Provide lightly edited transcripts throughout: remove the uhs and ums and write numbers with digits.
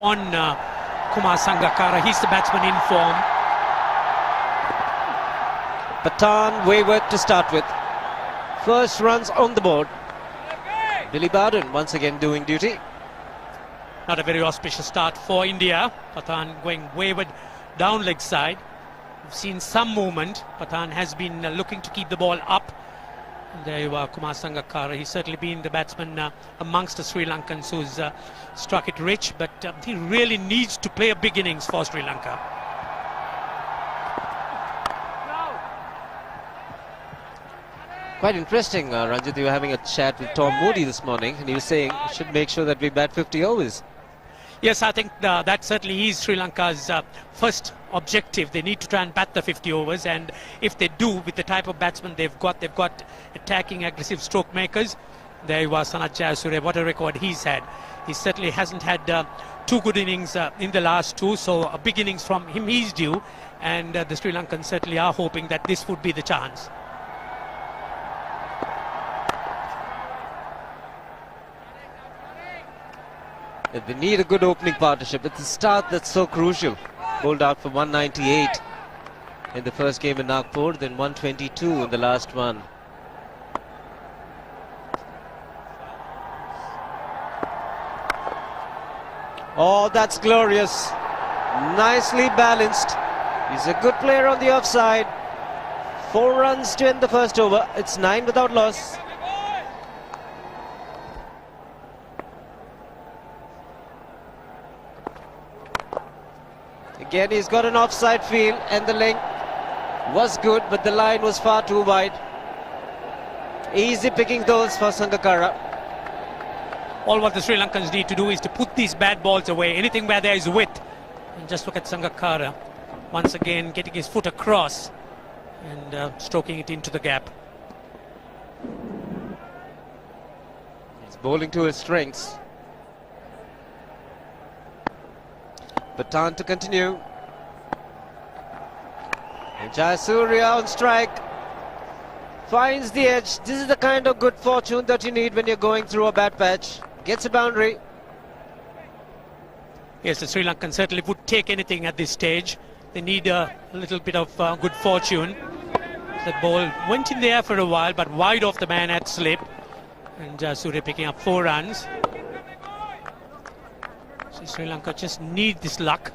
on Kumar Sangakkara. He's the batsman in form. Pathan wayward to start with. First runs on the board. Billy Bowden once again doing duty. Not a very auspicious start for India. Pathan going wayward down leg side. We've seen some movement. Pathan has been looking to keep the ball up. And there you are, Kumar Sangakkara. He's certainly been the batsman amongst the Sri Lankans who's struck it rich, but he really needs to play a big innings for Sri Lanka. Quite interesting, Ranjit. You were having a chat with Tom Moody this morning, and he was saying we should make sure that we bat 50 overs. Yes, I think that certainly is Sri Lanka's first objective. They need to try and bat the 50 overs, and if they do, with the type of batsmen they've got attacking, aggressive stroke makers. There you are, Sanath Jayasuriya. What a record he's had. He certainly hasn't had two good innings in the last two, so a big innings from him he's due, and the Sri Lankans certainly are hoping that this would be the chance. They need a good opening partnership. It's the start that's so crucial. Bowled out for 198 in the first game in Nagpur, then 122 in the last one. Oh, that's glorious. Nicely balanced. He's a good player on the offside. 4 runs to end the first over. It's 9 without loss. Again, he's got an offside feel, and the length was good, but the line was far too wide. Easy picking those for Sangakkara. All what the Sri Lankans need to do is to put these bad balls away, anything where there is width. And just look at Sangakkara, once again getting his foot across and stroking it into the gap. He's bowling to his strengths. Pathan to continue. And Jayasuriya on strike. Finds the edge. This is the kind of good fortune that you need when you're going through a bad patch. Gets a boundary. Yes, the Sri Lankans certainly would take anything at this stage. They need a little bit of good fortune. That ball went in the air for a while, but wide off the man at slip. And Jayasuriya picking up 4 runs. So Sri Lanka just need this luck.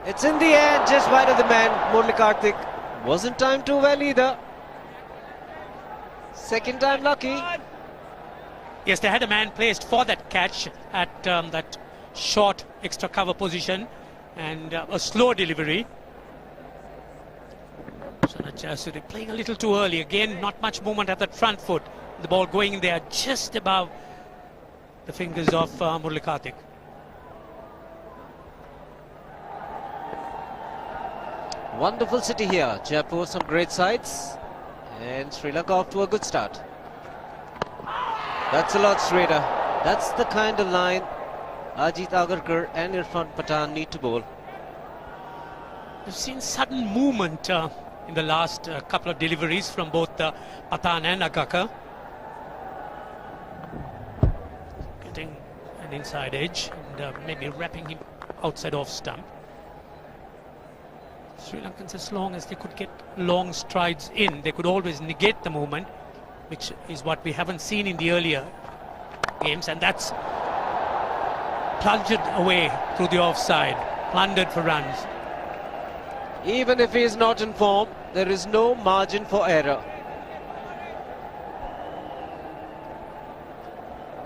It's in the air, just wide of the man. Murali Karthik wasn't timed too well either. Second time lucky. Yes, they had a man placed for that catch at that short extra cover position, and a slow delivery. Sanath Jayasuriya playing a little too early. Again, not much movement at that front foot. The ball going in there just above the fingers of Murali Karthik. Wonderful city here. Jaipur, some great sights. And Sri Lanka off to a good start. That's a lot straighter. That's the kind of line Ajit Agarkar and Irfan Pathan need to bowl. We've seen sudden movement in the last couple of deliveries from both Pathan and Agarkar. Getting an inside edge and maybe wrapping him outside off stump. Sri Lankans, as long as they could get long strides in, they could always negate the movement, which is what we haven't seen in the earlier games, and that's plunged away through the offside, plundered for runs. Even if he is not in form, there is no margin for error.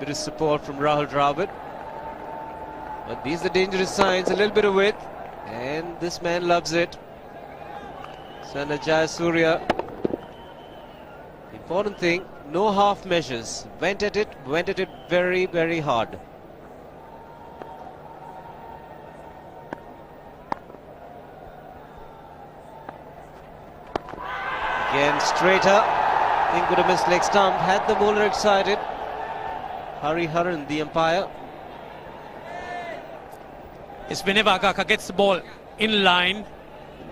Bit of support from Rahul Dravid, but these are dangerous signs. A little bit of width, and this man loves it. Sanath Jayasuriya. Important thing, no half measures. Went at it very, very hard. Again, straighter. I think would have missed leg stump. Had the bowler excited. Hari Haran, the umpire. Yes, whenever Agarkar gets the ball in line,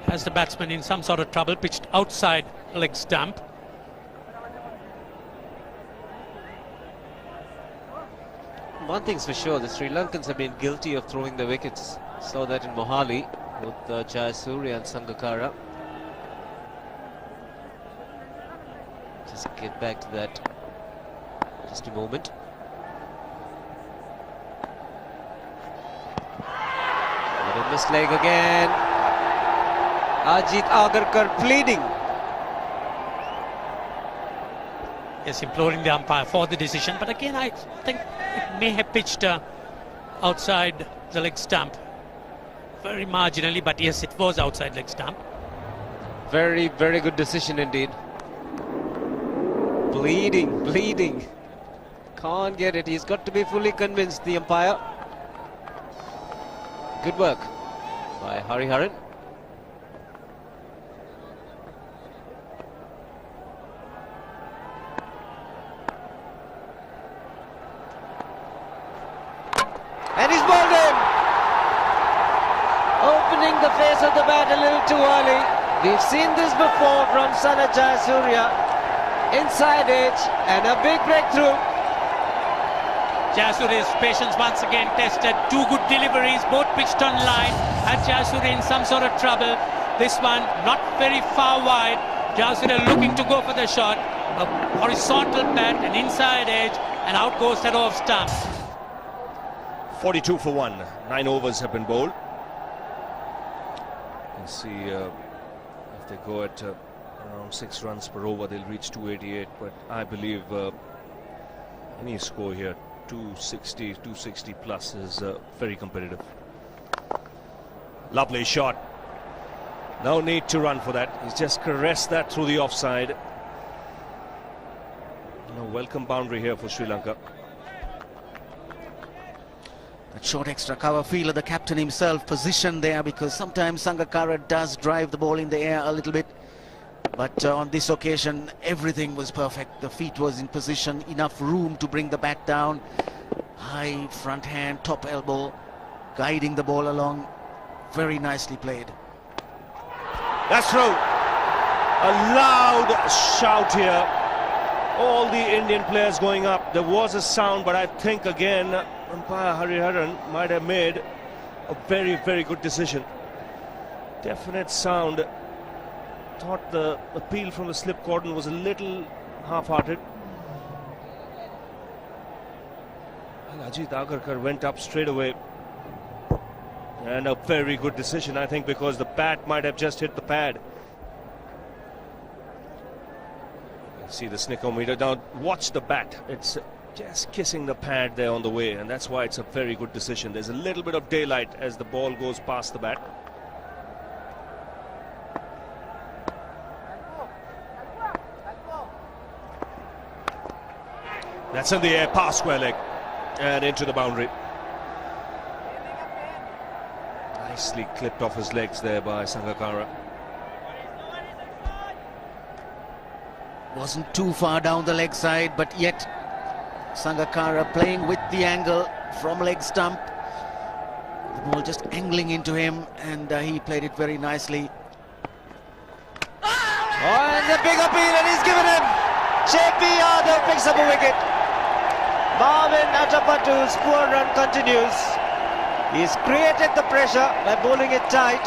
has the batsman in some sort of trouble, pitched outside leg stump. One thing's for sure, the Sri Lankans have been guilty of throwing the wickets. Saw that in Mohali with Jayasuriya and Sangakkara. Just get back to that just a moment. Little missed leg again. Ajit Agarkar pleading. Yes, imploring the umpire for the decision, but again I think it may have pitched outside the leg stump. Very marginally, but yes, it was outside leg stump. Very, very good decision indeed. Bleeding. Can't get it. He's got to be fully convinced, the umpire. Good work by Hariharan. And he's bowled him. Opening the face of the bat a little too early. We've seen this before from Sana Jayasuriya. Inside edge and a big breakthrough. Jayasuriya's patience once again tested. Two good deliveries, both pitched on line. Had Jayasuriya in some sort of trouble. This one not very far wide. Jayasuriya looking to go for the shot. A horizontal bat, an inside edge, and out goes that off stump. 42 for 1. 9 overs have been bowled. You can see if they go at around 6 runs per over, they'll reach 288. But I believe any score here, 260 plus, is very competitive. Lovely shot. No need to run for that. He's just caressed that through the offside. A welcome boundary here for Sri Lanka. That short extra cover fielder, the captain himself, positioned there, because sometimes Sangakkara does drive the ball in the air a little bit. But on this occasion, everything was perfect. The feet was in position, enough room to bring the bat down. High front hand, top elbow, guiding the ball along. Very nicely played. That's through. A loud shout here. All the Indian players going up. There was a sound, but I think again umpire Hariharan might have made a very, very good decision. Definite sound. Thought the appeal from the slip cordon was a little half-hearted. Ajit Agarkar went up straight away. And a very good decision, I think, because the bat might have just hit the pad. See the snickometer. Now watch the bat. It's just kissing the pad there on the way, and that's why it's a very good decision. There's a little bit of daylight as the ball goes past the bat. That's in the air, past square leg and into the boundary. Nicely clipped off his legs there by Sangakkara. Wasn't too far down the leg side, but yet Sangakkara playing with the angle from leg stump. The ball just angling into him, and he played it very nicely. Oh, and the big appeal, and he's given him. JP Yadav picks up a wicket. Marvin Atapattu's poor run continues. He's created the pressure by bowling it tight.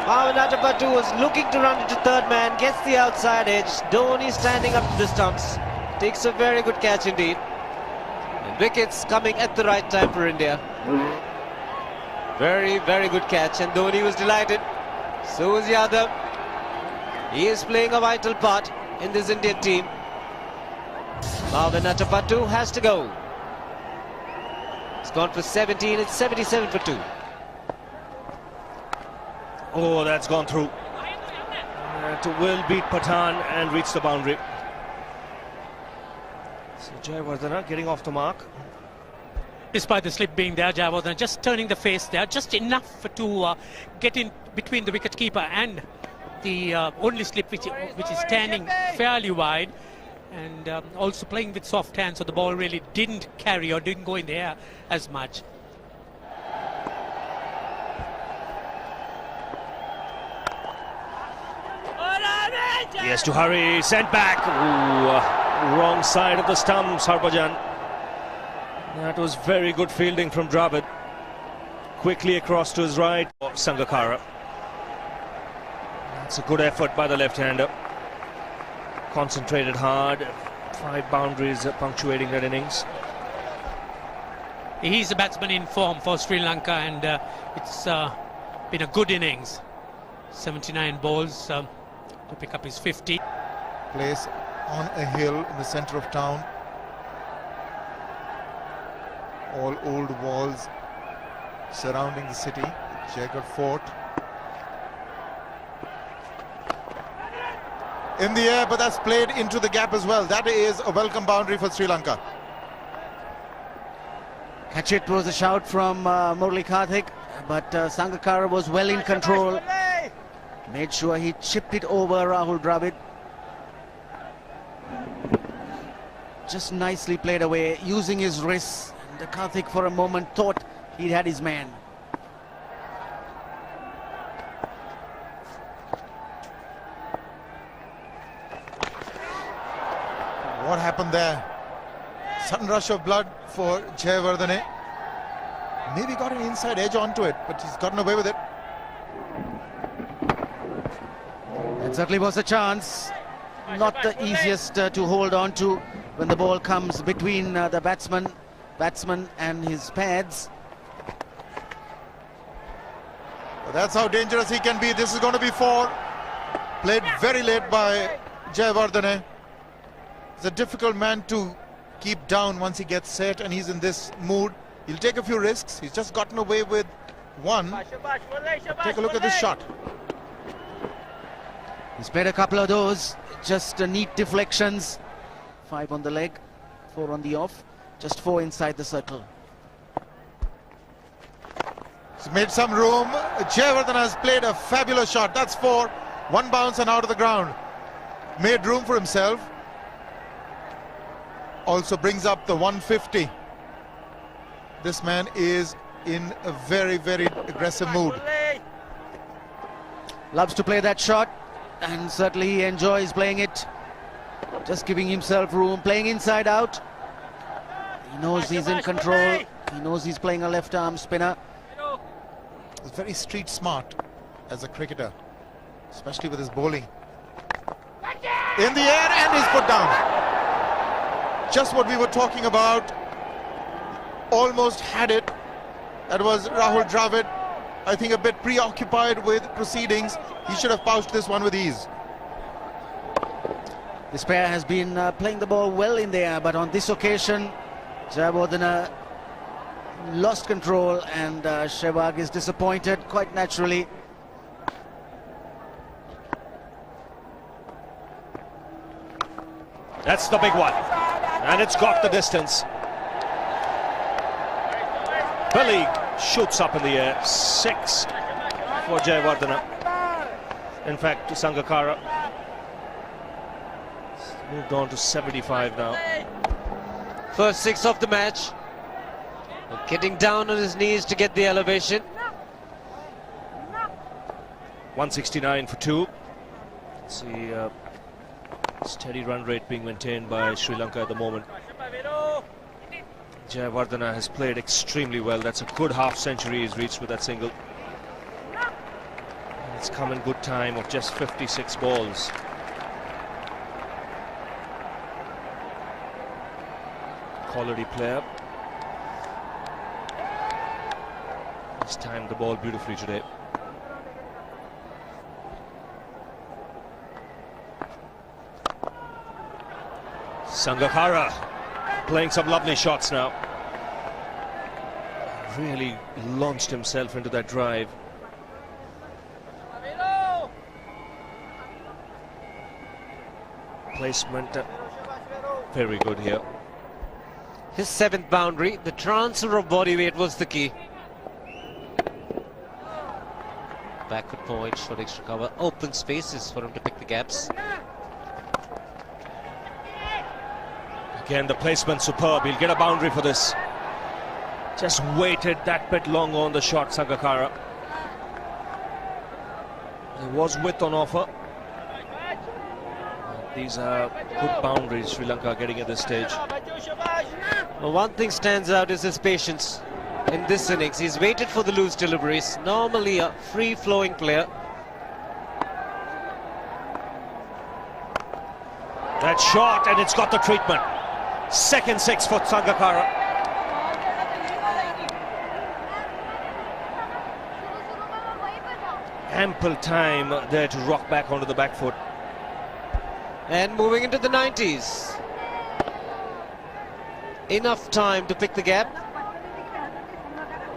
Marvin Atapattu was looking to run into third man, gets the outside edge. Dhoni standing up to the stumps. Takes a very good catch indeed. And wickets coming at the right time for India. Very, very good catch, and Dhoni was delighted. So is Yadav. He is playing a vital part in this Indian team. Marvin Atapattu has to go. It's gone for 17, it's 77 for 2. Oh, that's gone through. To will beat Pathan and reach the boundary. So Jayawardene getting off the mark. Despite the slip being there, Jayawardene just turning the face there, just enough to get in between the wicketkeeper and the only slip which is standing fairly wide, and also playing with soft hands, so the ball really didn't carry or didn't go in the air as much. He has to hurry, sent back. Ooh, wrong side of the stumps, Harbhajan. That was very good fielding from Dravid. Quickly across to his right, Sangakkara. That's a good effort by the left-hander. Concentrated hard. 5 boundaries punctuating that innings. He's a batsman in form for Sri Lanka, and it's been a good innings. 79 balls to pick up his 50. Place on a hill in the centre of town. All old walls surrounding the city. Jagat Fort. In the air, but that's played into the gap as well. That is a welcome boundary for Sri Lanka. Catch it was a shout from Murali Karthik, but Sangakkara was well in control. Made sure he chipped it over Rahul Dravid. Just nicely played away, using his wrists. And Karthik for a moment thought he had his man. What happened there? Sudden rush of blood for Jayawardene. Maybe got an inside edge onto it, but he's gotten away with it. That certainly was a chance. Not the easiest to hold on to when the ball comes between the batsman and his pads. But that's how dangerous he can be. This is going to be 4. Played very late by Jayawardene. He's a difficult man to keep down once he gets set, and he's in this mood. He'll take a few risks. He's just gotten away with 1. Take a look at this shot. He's played a couple of those, just neat deflections. 5 on the leg, 4 on the off, just 4 inside the circle. He's made some room. Jayawardene has played a fabulous shot. That's 4. 1 bounce and out of the ground. Made room for himself. Also brings up the 150. This man is in a very, very aggressive mood. Loves to play that shot, and certainly he enjoys playing it. Just giving himself room, playing inside out. He knows he's in control. He knows he's playing a left arm spinner. He's very street smart as a cricketer, especially with his bowling. In the air, and he's put down. Just what we were talking about. Almost had it. That was Rahul Dravid. I think a bit preoccupied with proceedings. He should have pouched this one with ease. This pair has been playing the ball well in the air, but on this occasion, Jayawardene lost control, and Sehwag is disappointed, quite naturally. That's the big one. And it's got the distance. Billy shoots up in the air. 6 for Jayawardene. In fact, Sangakkara moved on to 75 now. First 6 of the match. Getting down on his knees to get the elevation. 169 for 2. See, steady run rate being maintained by Sri Lanka at the moment. Jayawardene has played extremely well. That's a good half century he's reached with that single. And it's come in good time of just 56 balls. Quality player. He's timed the ball beautifully today. Sangakkara playing some lovely shots now. Really launched himself into that drive. Placement very good here. His 7th boundary. The transfer of body weight was the key. Backward point, short extra cover, open spaces for him to pick the gaps. Again, the placement superb. He'll get a boundary for this. Just waited that bit long on the shot, Sangakkara. There was width on offer. These are good boundaries Sri Lanka are getting at this stage. Well, one thing stands out is his patience in this innings. He's waited for the loose deliveries. Normally a free-flowing player. That shot, and it's got the treatment. Second six for Sangakkara. Ample time there to rock back onto the back foot. And moving into the 90s. Enough time to pick the gap,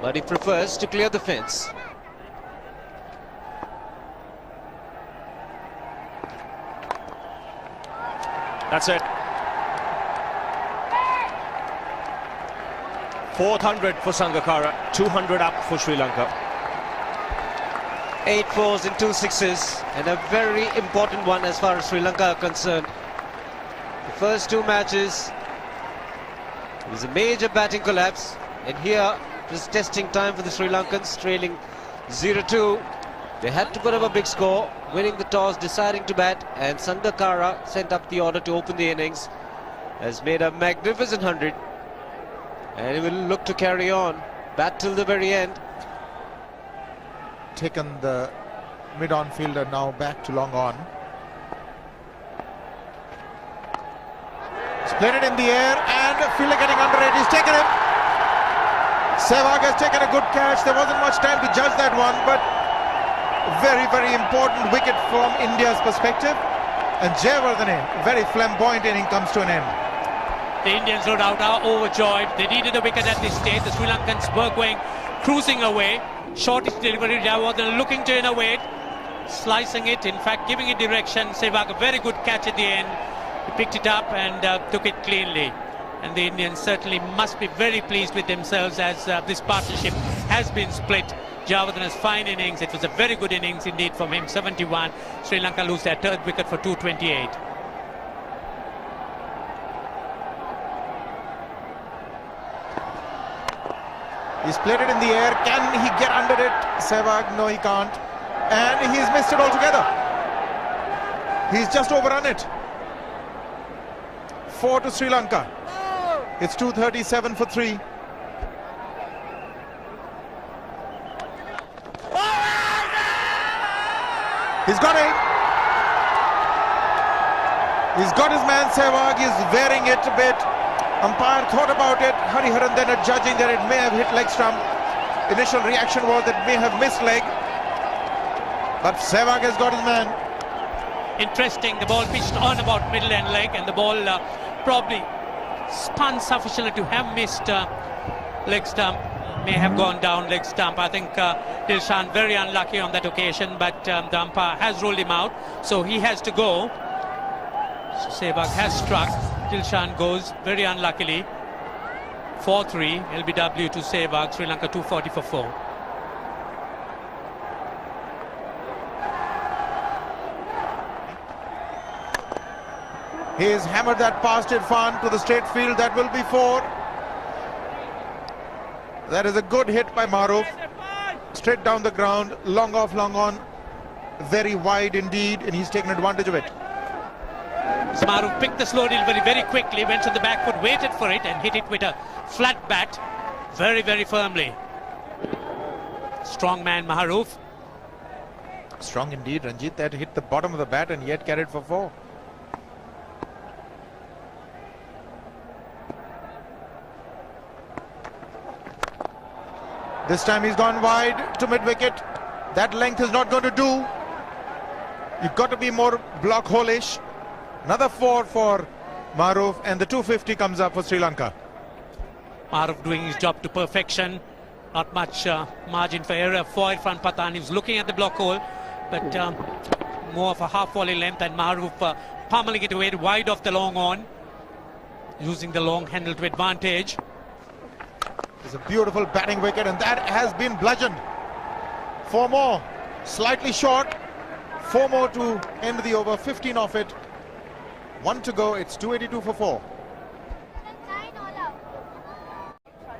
but he prefers to clear the fence. That's it. 400 for Sangakkara, 200 up for Sri Lanka. 8 fours and 2 sixes, and a very important one as far as Sri Lanka are concerned. The first 2 matches, it was a major batting collapse, and here it was testing time for the Sri Lankans, trailing 0-2. They had to put up a big score, winning the toss, deciding to bat, and Sangakkara sent up the order to open the innings, has made a magnificent 100, and he will look to carry on, bat till the very end. Taken the mid-on fielder now back to long on. He's played it in the air, and fielder getting under it. He's taken him. Sehwag has taken a good catch. There wasn't much time to judge that one, but very, very important wicket from India's perspective. And Jayawardene, very flamboyant inning, comes to an end. The Indians, no doubt, are overjoyed. They needed a wicket at this stage. The Sri Lankans were going, cruising away. Shortish delivery, Jayawardene looking to innovate, slicing it, in fact giving it direction. Sehwag, a very good catch at the end. He picked it up and took it cleanly. And the Indians certainly must be very pleased with themselves as this partnership has been split. Jayawardene's fine innings, it was a very good innings indeed from him, 71. Sri Lanka lose their 3rd wicket for 228. He's played it in the air. Can he get under it? Sehwag, no he can't. And he's missed it altogether. He's just overrun it. 4 to Sri Lanka. It's 237 for 3. He's got it. He's got his man Sehwag. He's wearing it a bit. Umpire thought about it. Hariharan then judging that it may have hit leg stump. Initial reaction was that it may have missed leg. But Sehwag has got his man. Interesting, the ball pitched on about middle end leg, and the ball probably spun sufficiently to have missed leg stump. May have gone down leg stump. I think Dilshan very unlucky on that occasion, but the umpire has ruled him out, so he has to go. So Sehwag has struck. Dilshan goes very unluckily. 4-3 LBW to Sehwag. Sri Lanka 240 for 4. He's hammered that past Irfan to the straight field. That will be 4. That is a good hit by Maruf. Straight down the ground, long off, long on. Very wide indeed, and he's taken advantage of it. Maruf picked the slow delivery very quickly, went to the back foot, waited for it and hit it with a flat bat very, very firmly. Strong man Maruf. Strong indeed, Ranjit. That hit the bottom of the bat and yet carried for 4. This time he's gone wide to mid-wicket. That length is not going to do. You've got to be more block hole-ish. Another 4 for Maruf, and the 250 comes up for Sri Lanka. Maruf doing his job to perfection. Not much margin for error for Irfan Pathan. He was looking at the block hole, but more of a half volley length, and Maruf pummeling it away wide off the long on, using the long handle to advantage. It's a beautiful batting wicket, and that has been bludgeoned. 4 more, slightly short. 4 more to end the over, 15 off it. 1 to go, it's 282 for 4.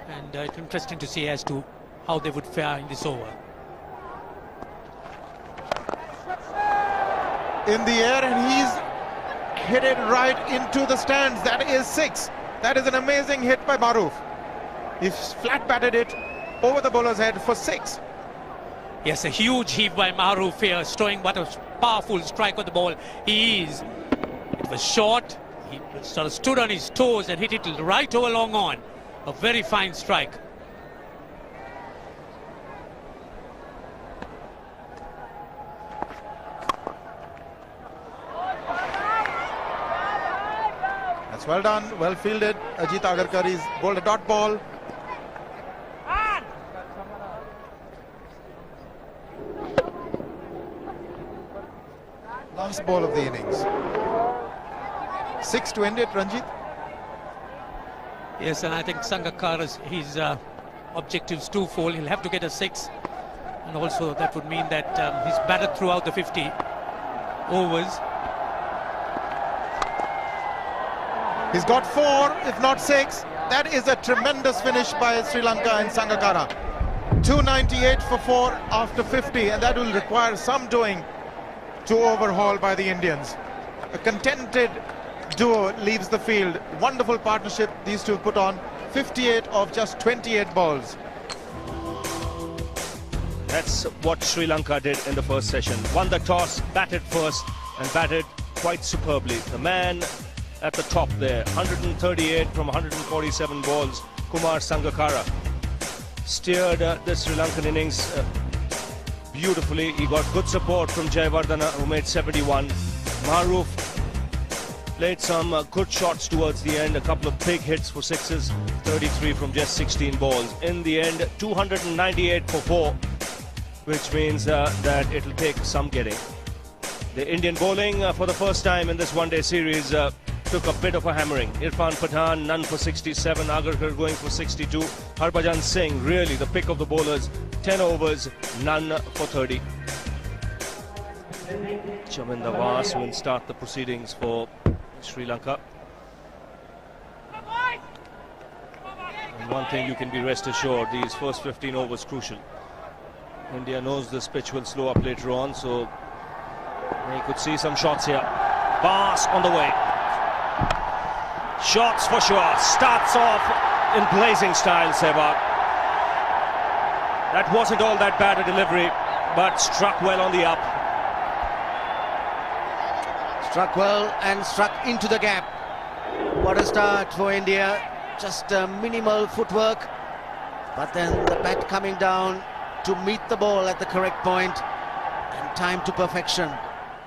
And it's interesting to see as to how they would fare in this over. In the air, and he's hit it right into the stands. That is 6. That is an amazing hit by Maruf. He flat batted it over the bowler's head for 6. Yes, a huge heave by Maruf here, showing what a powerful strike on the ball he is. It was short. He sort of stood on his toes and hit it right over long on. A very fine strike. That's well done, well fielded. Ajit Agarkar is bowled a dot ball. Last ball of the innings. 6 to end it, Ranjit. Yes, and I think Sangakkara's his objectives twofold. He'll have to get a 6, and also that would mean that he's batted throughout the 50 overs. He's got 4, if not 6. That is a tremendous finish by Sri Lanka and Sangakkara. 298 for 4 after 50, and that will require some doing to overhaul by the Indians. A contented duo leaves the field. Wonderful partnership these two put on. 58 of just 28 balls. That's what Sri Lanka did in the first session. Won the toss, batted first, and batted quite superbly. The man at the top there, 138 from 147 balls, Kumar Sangakkara, steered the Sri Lankan innings beautifully. He got good support from Jayawardena, who made 71. Maruf played some good shots towards the end, a couple of big hits for 6s, 33 from just 16 balls. In the end, 298 for 4, which means that it'll take some getting. The Indian bowling for the first time in this one-day series took a bit of a hammering. Irfan Pathan, none for 67, Agarkar going for 62. Harbhajan Singh, really the pick of the bowlers, 10 overs, none for 30. Chaminda Vas will start the proceedings for Sri Lanka. And one thing you can be rest assured, these first 15 overs crucial. India knows this pitch will slow up later on, so they could see some shots here. Vas on the way. Shots for sure. Starts off in blazing style, Sehwag. That wasn't all that bad a delivery, but struck well on the up. Struck well and struck into the gap. What a start for India. Just minimal footwork, but then the bat coming down to meet the ball at the correct point and time to perfection.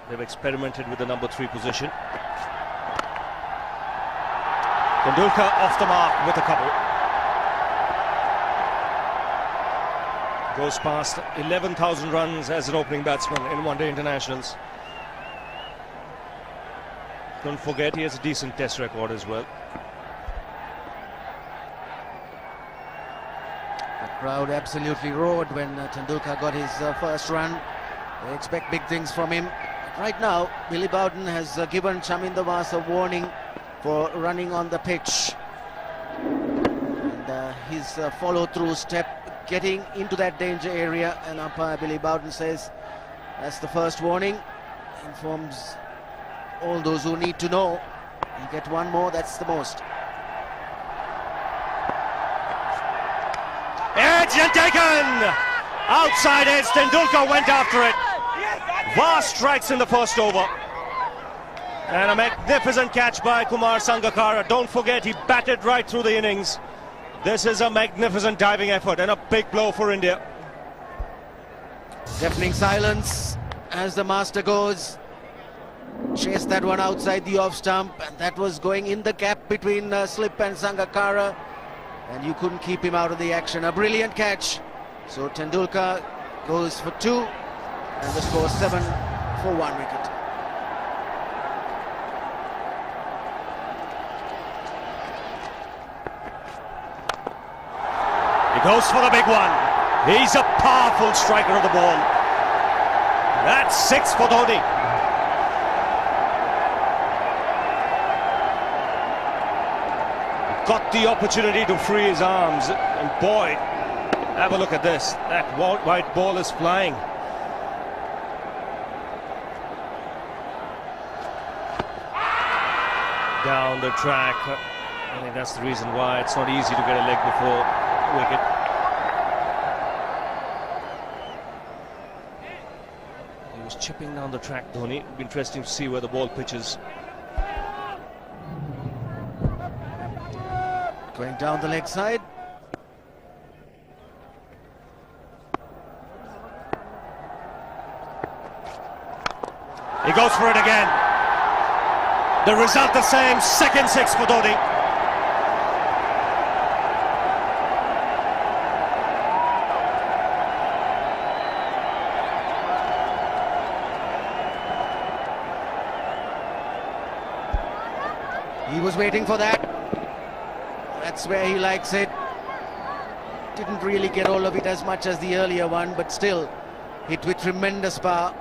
They've experimented with the number 3 position. Tendulkar off the mark with a couple. Goes past 11,000 runs as an opening batsman in one-day internationals. Don't forget, he has a decent test record as well. The crowd absolutely roared when Tendulkar got his first run. They expect big things from him. Right now, Billy Bowden has given Chaminda Vas a warning for running on the pitch. And his follow-through step getting into that danger area, and umpire Billy Bowden says that's the first warning. Informs all those who need to know. You get one more, that's the most. Edge and taken! Outside edge, Tendulkar went after it. Vas strikes in the first over. And a magnificent catch by Kumar Sangakkara. Don't forget, he batted right through the innings. This is a magnificent diving effort and a big blow for India. Deafening silence as the master goes. Chased that one outside the off stump, and that was going in the gap between Slip and Sangakkara, and you couldn't keep him out of the action. A brilliant catch. So Tendulkar goes for 2, and the score 7 for 1 wicket. He goes for the big one. He's a powerful striker of the ball. That's 6 for Dhoni. Got the opportunity to free his arms, and boy, have a look at this. That white ball is flying. Down the track, I think that's the reason why it's not easy to get a leg before wicket. He was chipping down the track, Dhoni. It'll be interesting to see where the ball pitches. Going down the leg side. He goes for it again. The result the same, second six for Dhoni. He was waiting for that. That's where he likes it. Didn't really get all of it as much as the earlier one, but still hit with tremendous power.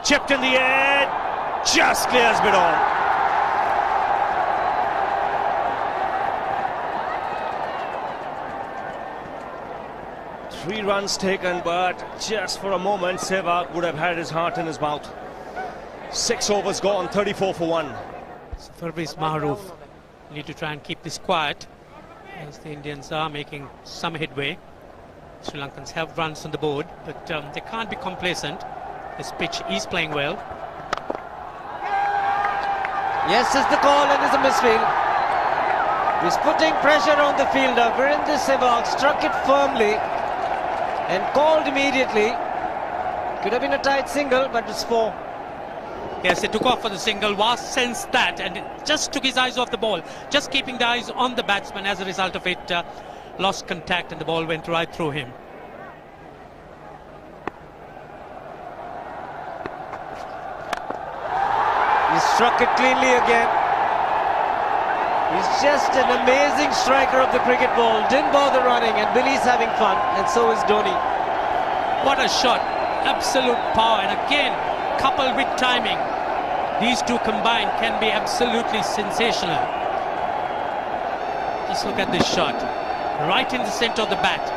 Chipped in the air, just clears mid on. Three runs taken, but just for a moment, Sehwag would have had his heart in his mouth. 6 overs gone, 34 for 1. Farbis Mahroof need to try and keep this quiet as the Indians are making some headway. Sri Lankans have runs on the board, but they can't be complacent. This pitch is playing well. Yes is the call and is a misfield. He's putting pressure on the fielder. Virendra Sehwag struck it firmly and called immediately. Could have been a tight single, but it's 4. Yes, he took off for the single, was sensed that, and it just took his eyes off the ball. Just keeping the eyes on the batsman. As a result of it, lost contact and the ball went right through him. He struck it cleanly again. He's just an amazing striker of the cricket ball. Didn't bother running, and Billy's having fun, and so is Dhoni. What a shot. Absolute power, and again, coupled with timing, these two combined can be absolutely sensational. Just look at this shot, right in the center of the bat.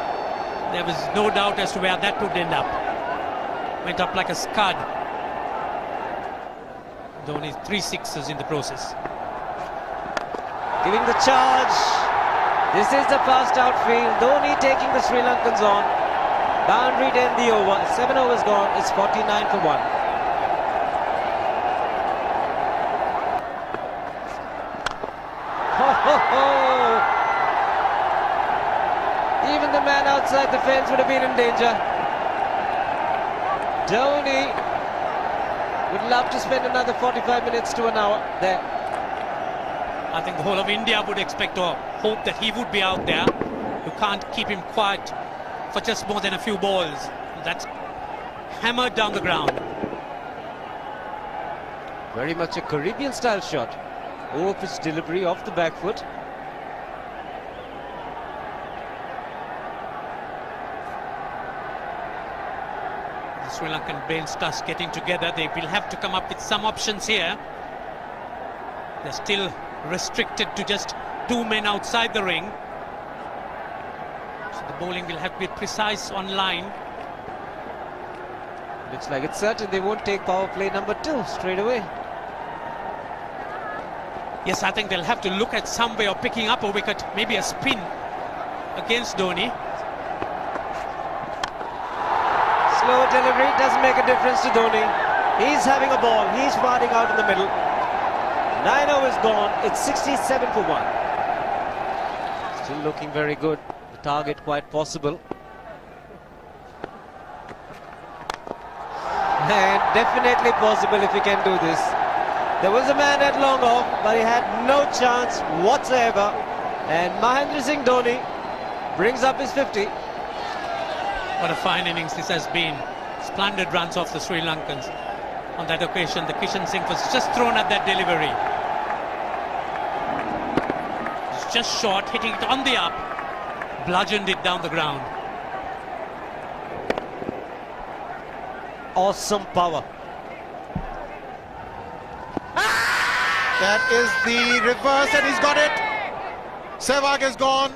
There was no doubt as to where that would end up. Went up like a scud. Dhoni 3 sixes in the process. Giving the charge. This is the fast outfield. Dhoni taking the Sri Lankans on. Boundary to end the over. 7 overs gone. It's 49 for 1. Even the man outside the fence would have been in danger. Dhoni would love to spend another 45 minutes to an hour there. I think the whole of India would expect or hope that he would be out there. You can't keep him quiet for just more than a few balls. That's hammered down the ground. Very much a Caribbean style shot. Over-pitch delivery off the back foot. The Sri Lankan brain starts getting together. They will have to come up with some options here. They're still restricted to just 2 men outside the ring. So the bowling will have to be precise on line. Looks like it's certain they won't take power play number 2 straight away. Yes, I think they'll have to look at some way of picking up a wicket, maybe a spin against Dhoni. Slow delivery doesn't make a difference to Dhoni. He's having a ball. He's firing out in the middle. 9 overs gone. It's 67 for 1. Still looking very good. The target quite possible. And definitely possible if he can do this. There was a man at long off, but he had no chance whatsoever. And Mahendra Singh Dhoni brings up his 50. What a fine innings this has been. Splendid runs off the Sri Lankans. On that occasion, the Kishan Singh was just thrown at that delivery. It's just short, hitting it on the up, bludgeoned it down the ground. Awesome power. That is the reverse, and he's got it. Sehwag is gone.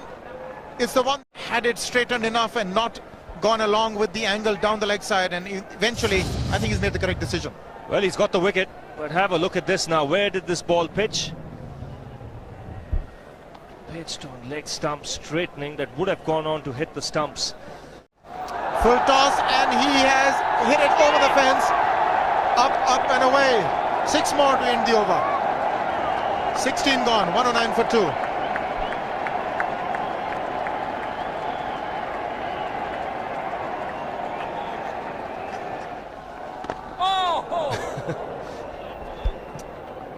It's the one had it straightened enough and not gone along with the angle down the leg side, and eventually I think he's made the correct decision. Well, he's got the wicket, but have a look at this now. Where did this ball pitch? Pitched on leg stump, straightening, that would have gone on to hit the stumps. Full toss, and he has hit it over the fence. Up and away. 6 more to end the over. 16 gone, 109 for 2.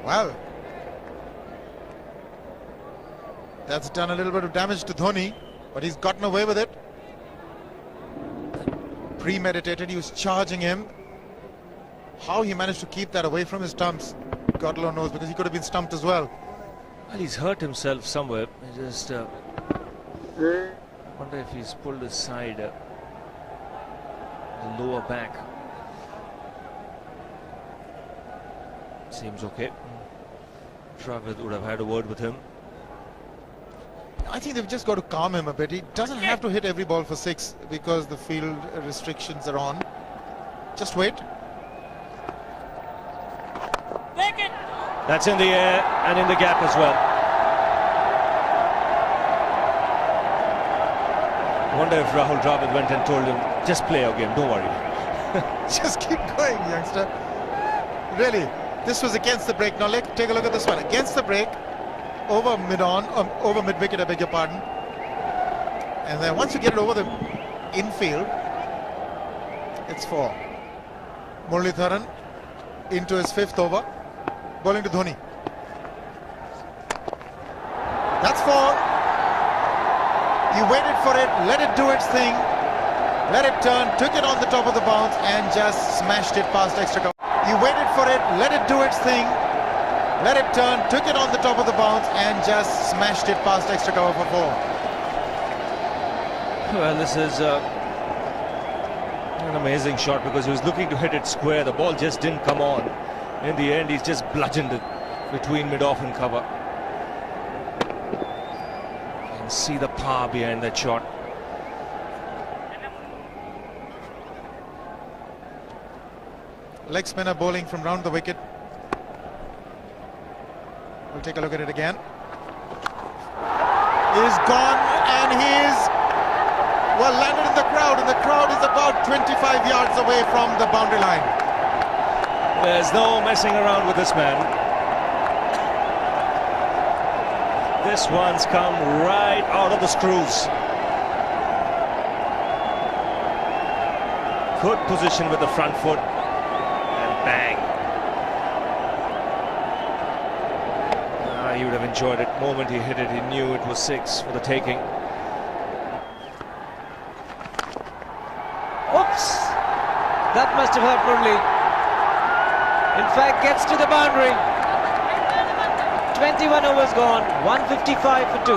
Well, that's done a little bit of damage to Dhoni, but he's gotten away with it. Premeditated, he was charging him. How he managed to keep that away from his stumps, God alone knows, because he could have been stumped as well. Well, he's hurt himself somewhere. I just wonder if he's pulled his side, the lower back. Seems okay. Travis would have had a word with him. I think they've just got to calm him a bit. He doesn't have to hit every ball for 6 because the field restrictions are on. Just wait. That's in the air and in the gap as well. I wonder if Rahul Dravid went and told him, just play your game, don't worry. Just keep going, youngster. Really, this was against the break. Now take a look at this one. Against the break, over mid-wicket, I beg your pardon. And then once you get it over the infield, it's 4. Muralitharan into his 5th over, bowling to Dhoni. That's 4. He waited for it, let it do its thing, let it turn, took it on the top of the bounce and just smashed it past extra cover. He waited for it, let it do its thing, let it turn, took it on the top of the bounce and just smashed it past extra cover for 4. Well, this is an amazing shot because he was looking to hit it square. The ball just didn't come on. In the end, he's just bludgeoned it between mid-off and cover. You can see the power behind that shot. Leg spinner bowling from round the wicket. We'll take a look at it again. He's gone and he's landed in the crowd, and the crowd is about 25 yards away from the boundary line. There's no messing around with this man. This one's come right out of the screws. Good position with the front foot. And bang. He would have enjoyed it. The moment he hit it, he knew it was 6 for the taking. Oops! That must have hurt Murli. In fact, gets to the boundary. 21 overs gone, 155 for 2.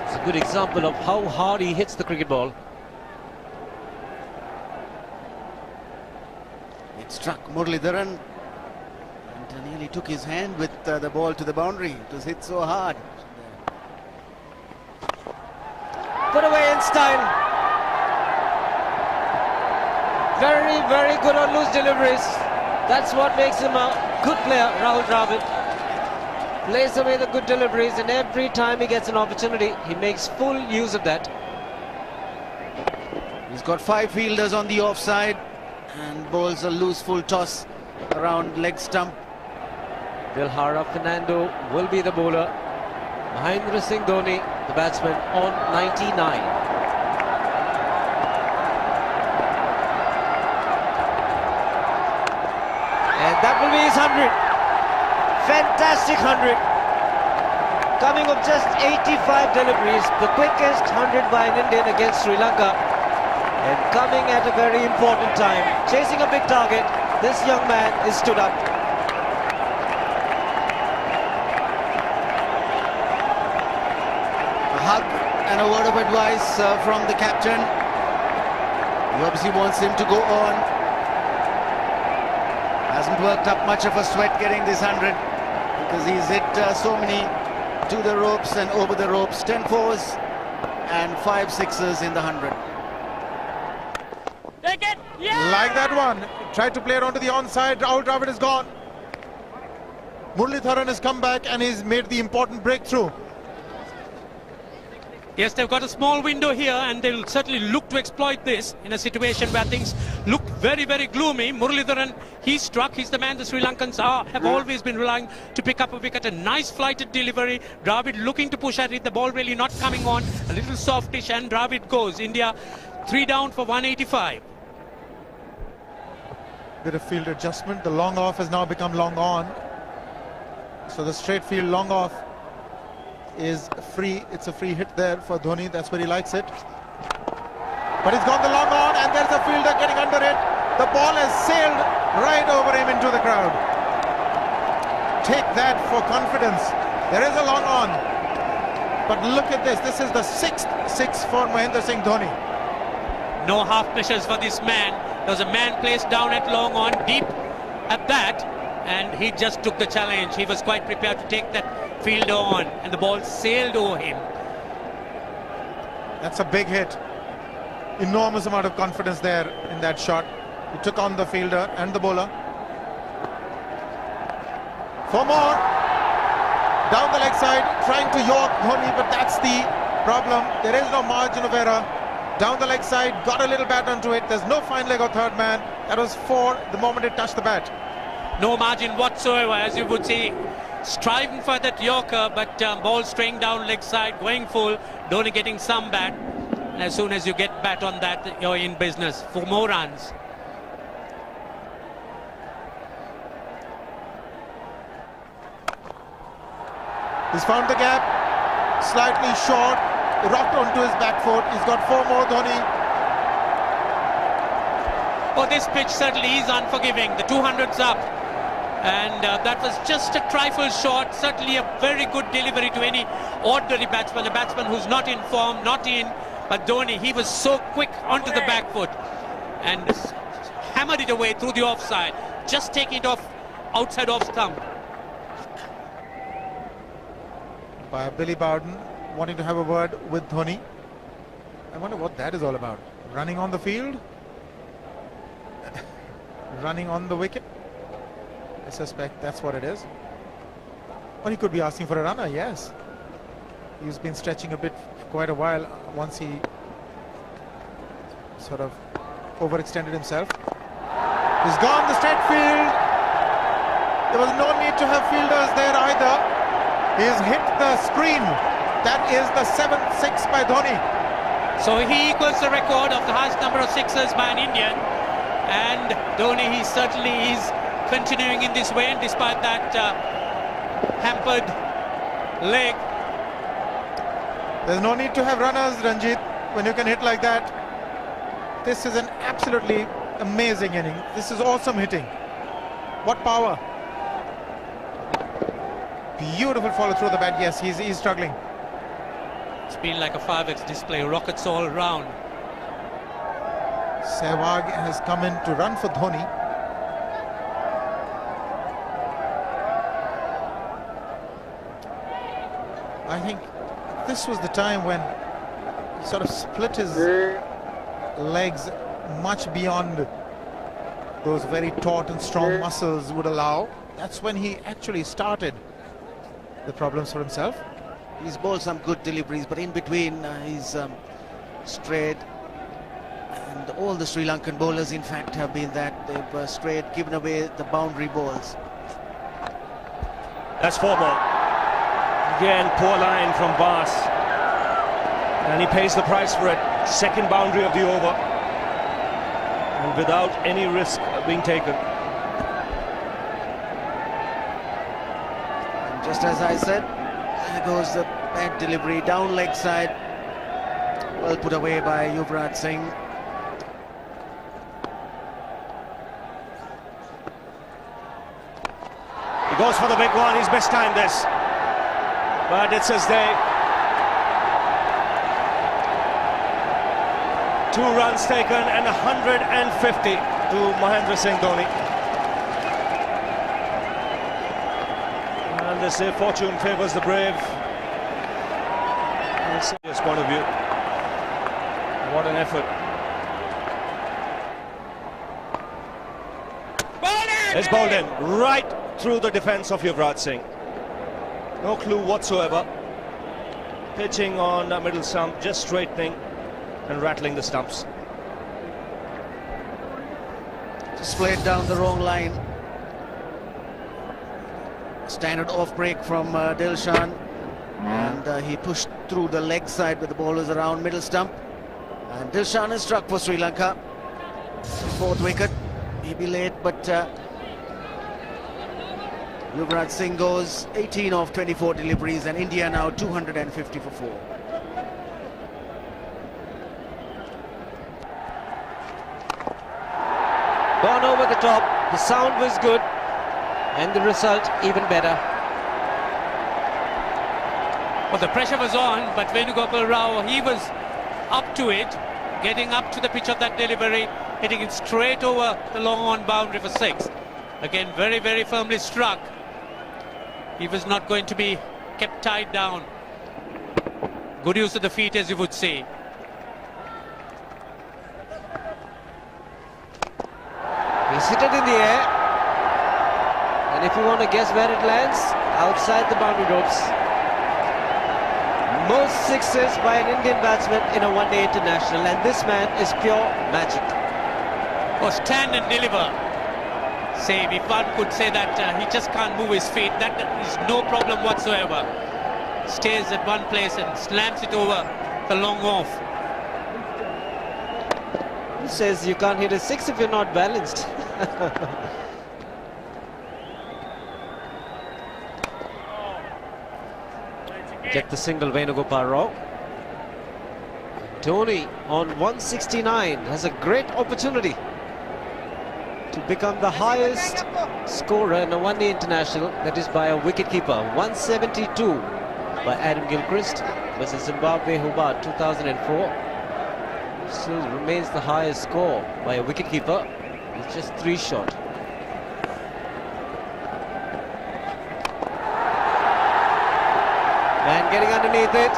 It's a good example of how hard he hits the cricket ball. It struck Muralitharan and nearly took his hand with the ball to the boundary. It was hit so hard. Put away in style. Very, very good on loose deliveries. That's what makes him a good player, Rahul Dravid. Plays away the good deliveries, and every time he gets an opportunity, he makes full use of that. He's got 5 fielders on the offside and bowls a loose full toss around leg stump. Dilhara Fernando will be the bowler. Mahendra Singh Dhoni, the batsman, on 99. And that will be his 100. Fantastic 100. Coming of just 85 deliveries, the quickest 100 by an Indian against Sri Lanka. And coming at a very important time. Chasing a big target, this young man is stood up. Hug and a word of advice from the captain. He obviously wants him to go on. Hasn't worked up much of a sweat getting this 100 because he's hit so many to the ropes and over the ropes. 10 fours and 5 sixes in the 100. Take it! Yeah! Like that one. Tried to play it onto the onside. Rahul Dravid is gone. Muralitharan has come back and he's made the important breakthrough. Yes, they've got a small window here and they'll certainly look to exploit this in a situation where things look very, very gloomy. Muralitharan, he struck. He's the man the Sri Lankans have always been relying to pick up a wicket. A nice flighted delivery. Dravid looking to push at it. The ball really not coming on. A little softish and Dravid goes. India 3 down for 185. Bit of field adjustment. The long off has now become long on. So the straight field long off is free. It's a free hit there for Dhoni. That's where he likes it. But he's gone the long on and there's a fielder getting under it. The ball has sailed right over him into the crowd. Take that for confidence. There is a long on. But look at this. This is the 6th 6 for Mahendra Singh Dhoni. No half measures for this man. There was a man placed down at long on, deep at that, and he just took the challenge. He was quite prepared to take that fielder on, and the ball sailed over him. That's a big hit. Enormous amount of confidence there in that shot. He took on the fielder and the bowler. For more. Down the leg side, trying to york Dhoni, but that's the problem. There is no margin of error. Down the leg side, got a little bat onto it. There's no fine leg or third man. That was 4 the moment it touched the bat. No margin whatsoever, as you would see. Striving for that yorker, but ball straying down leg side, going full. Dhoni getting some bat. And as soon as you get bat on that, you're in business for more runs. He's found the gap. Slightly short. Rocked onto his back foot. He's got 4 more, Dhoni. Oh, this pitch certainly is unforgiving. The 200's up. And that was just a trifle short. Certainly a very good delivery to any ordinary batsman. A batsman who's not in form, not in. But Dhoni, he was so quick onto the back foot. And hammered it away through the offside. Just taking it off outside off stump. By Billy Bowden wanting to have a word with Dhoni. I wonder what that is all about. Running on the field? Running on the wicket? I suspect that's what it is. Or he could be asking for a runner, yes. He's been stretching a bit for quite a while once he sort of overextended himself. He's gone the straight field. There was no need to have fielders there either. He's hit the screen. That is the 7th 6 by Dhoni. So he equals the record of the highest number of sixes by an Indian. And Dhoni, he certainly is continuing in this way, despite that hampered leg. There's no need to have runners, Ranjit, when you can hit like that. This is an absolutely amazing inning. This is awesome hitting. What power. Beautiful follow through the bat. Yes, he's struggling. It's been like a 5x display, rockets all round. Sehwag has come in to run for Dhoni. I think this was the time when he sort of split his legs much beyond those very taut and strong muscles would allow. That's when he actually started the problems for himself. He's bowled some good deliveries, but in between he's strayed. And all the Sri Lankan bowlers, in fact, have been that. They've strayed, given away the boundary balls. That's 4 more. Again, poor line from Bas. And he pays the price for it. 2nd boundary of the over. And without any risk being taken. And just as I said, there goes the bad delivery, down leg side. Well put away by Yuvraj Singh. He goes for the big one. He's mistimed this. But it's his day. 2 runs taken and 150 to Mahendra Singh Dhoni. And they say fortune favours the brave. From a serious point of view. What an effort. It's bowled in right through the defence of Yuvraj Singh. No clue whatsoever. Pitching on middle stump, just straightening and rattling the stumps. Just played down the wrong line. Standard off break from Dilshan, and he pushed through the leg side with the bowlers around middle stump, and Dilshan is struck for Sri Lanka. Fourth wicket, maybe late, but Yuvraj Singh goes 18 of 24 deliveries, and India now 250 for 4. Gone over the top, the sound was good, and the result even better. Well, the pressure was on, but Venugopal Rao, he was up to it, getting up to the pitch of that delivery, hitting it straight over the long on boundary for 6. Again, very, very firmly struck. He was not going to be kept tied down. Good use of the feet, as you would say. He's hit it in the air, and if you want to guess where it lands, outside the boundary ropes. Most sixes by an Indian batsman in a one-day international, and this man is pure magic. Oh, stand and deliver. Save, if one could say that he just can't move his feet, that is no problem whatsoever. Stays at one place and slams it over the long off. Who says you can't hit a 6 if you're not balanced? Get the single, Venugopal Rao. Dhoni on 169 has a great opportunity to become the highest scorer in a one-day international, that is by a wicketkeeper. 172 by Adam Gilchrist versus Zimbabwe Hobart 2004. Still remains the highest score by a wicketkeeper. It's just 3 short. And getting underneath it,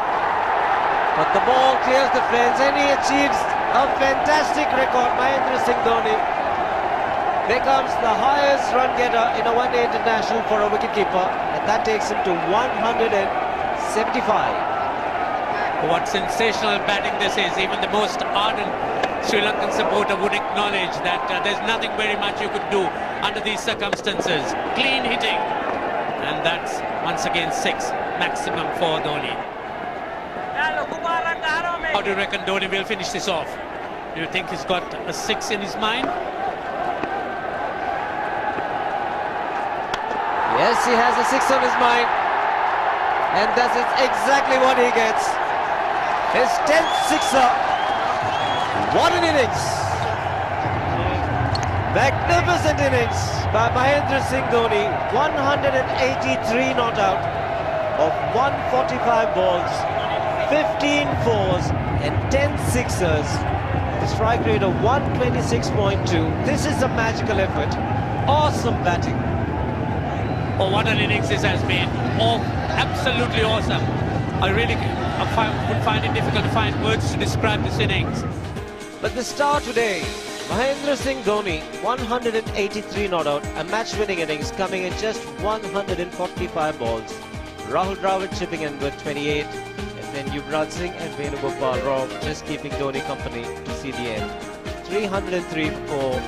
but the ball clears the fence and he achieves a fantastic record. Mahendra Singh Dhoni becomes the highest run getter in a one-day international for a wicketkeeper, and that takes him to 175. What sensational batting this is. Even the most ardent Sri Lankan supporter would acknowledge that there's nothing very much you could do under these circumstances. Clean hitting, and that's once again 6 maximum for Dhoni. How do you reckon Dhoni will finish this off? Do you think he's got a 6 in his mind? Yes, he has a 6 on his mind, and that is exactly what he gets. His 10th sixer. What an innings! Magnificent innings by Mahendra Singh Dhoni. 183 not out of 145 balls, 15 fours and 10 sixers. The strike rate of 126.2. This is a magical effort. Awesome batting. Oh, what an innings this has been. Oh, absolutely awesome. I really would find it difficult to find words to describe this innings. But the star today, Mahendra Singh Dhoni, 183 not out, a match-winning innings coming in just 145 balls. Rahul Dravid chipping in with 28, and then Yuvraj Singh and Venugopal Rao just keeping Dhoni company to see the end. 303 for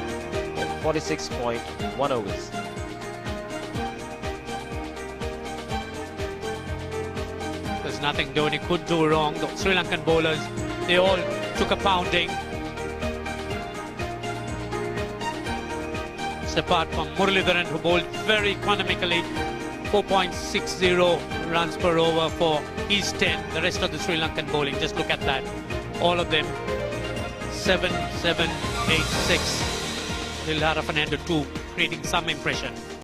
46.1 overs. There's nothing Dhoni could do wrong. The Sri Lankan bowlers, they all took a pounding. Apart from Muralidharan, who bowled very economically, 4.60 runs per over for his 10. The rest of the Sri Lankan bowling, just look at that. All of them, 7, 7, 8, 6. Lilhara Fernando 2, creating some impression.